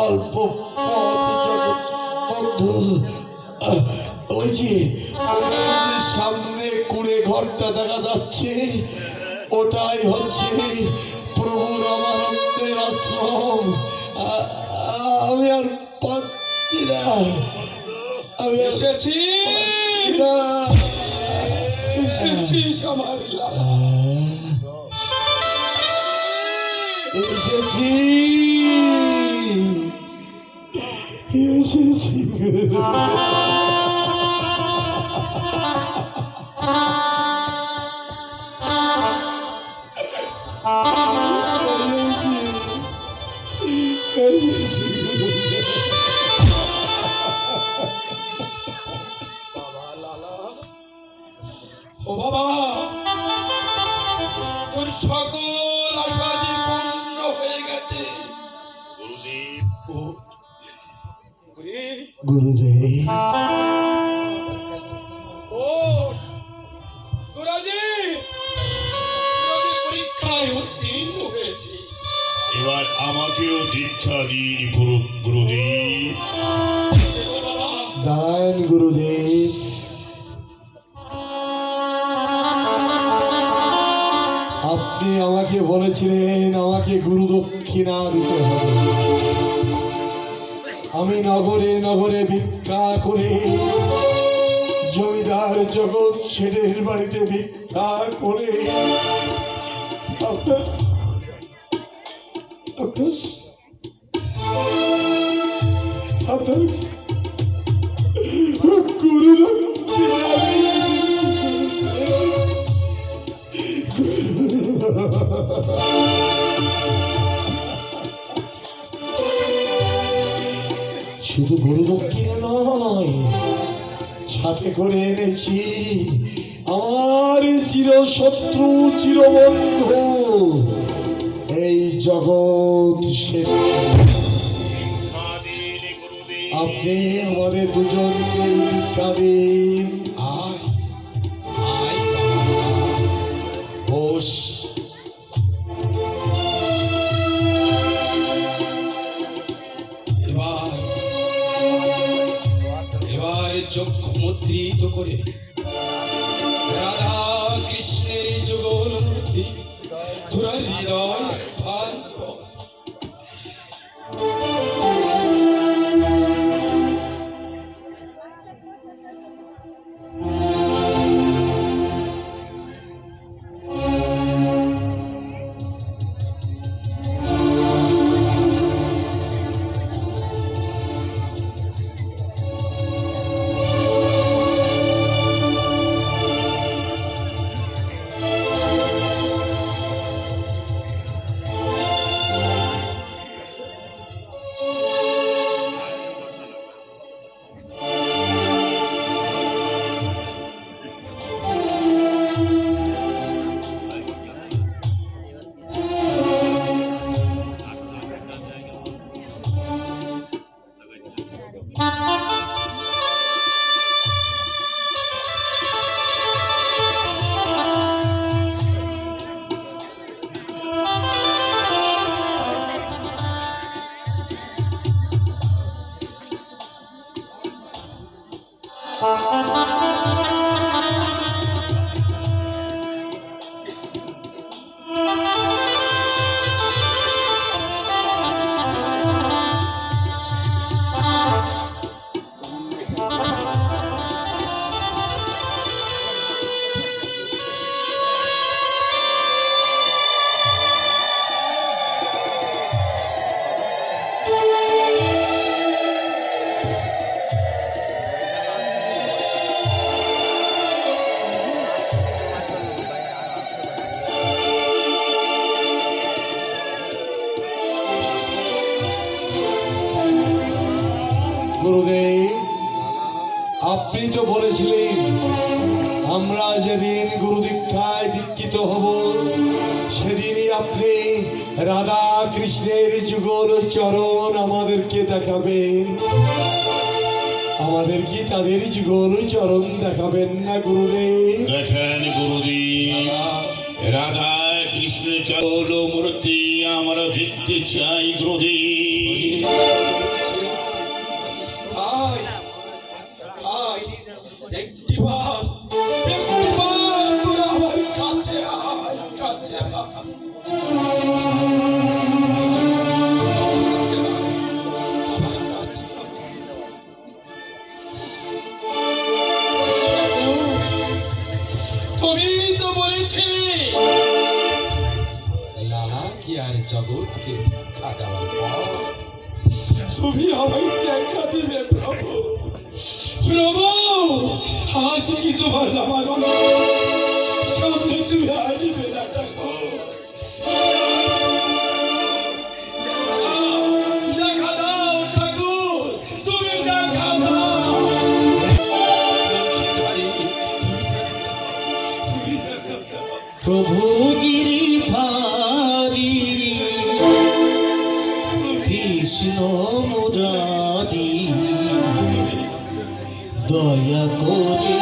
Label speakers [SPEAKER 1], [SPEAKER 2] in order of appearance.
[SPEAKER 1] অল্প বন্ধু ওই যে সামনে কুড়ে ঘরটা দেখা যাচ্ছে, ওটাই হচ্ছে প্রভুর রামানন্দের আশ্রম। আমি আর পাচ্ছি না, আমি এসেছি আমার এসেছি এসেছি
[SPEAKER 2] ও বাবা, তোর সকল আশা যে পূর্ণ হয়ে গেছে।
[SPEAKER 1] গুরুদেব,
[SPEAKER 2] ও তোরাজি পরীক্ষায় উত্তীর্ণ হয়েছে,
[SPEAKER 3] এবার আমাকেও দীক্ষা দিন গুরুদেব।
[SPEAKER 1] দান গুরুদেব। আপনি আমাকে বলেছিলেন আমাকে গুরু দক্ষিণা দিতে হবে। আমি নগরে নগরে ভিক্ষা করে, জমিদার জগৎ শেঠের বাড়িতে ভিক্ষা করে আপনার গুরু দক্ষিণা শুধু গুরু দক্ষিণা নয়, সাথে করে এনেছি আমার চিরশত্রু চিরবন্ধু এই জগৎ শেঠ। আপনি আমাদের দুজনকে দীক্ষা দিন।
[SPEAKER 2] আয় আয় বস। এবার চক্ষু মুদ্রিত করে রাধা কৃষ্ণের যুগল মূর্তি তোরা হৃদয় স্থান কর।
[SPEAKER 1] গুরুদেব, আপনি তো বলেছিলেন আমরা যেদিন গুরু দীক্ষায় দীক্ষিত হব সেদিনই আপনি রাধা কৃষ্ণের যুগল চরণ আমাদেরকে দেখাবেন। আমাদের কি তাদের যুগল চরণ দেখাবেন না গুরুদেব?
[SPEAKER 3] দেখেন গুরুদেব, রাধা কৃষ্ণ চরণ মূর্তি আমরা দেখতে চাই গুরুদেব।
[SPEAKER 2] ভাই ভাই একটিবার তোরা আমার কাছে আয়, কাছে আয়। আমার কাছে আয়। তুমি তো বলেছিলে লালা কি আর জগৎকে ভিক্ষা দেওয়ার পর তুমি আমায় দেখা দিবে প্রভু। প্রভু আজ কি তোমার আমার সামনে তুমি আসবে না ঠাকুর। দেখা দাও ঠাকুর, তুমি দেখা দাও। তুমি দেখা দাও।
[SPEAKER 4] প্রভু গিরিধারী কৃষ্ণ মুরারি দয়া করে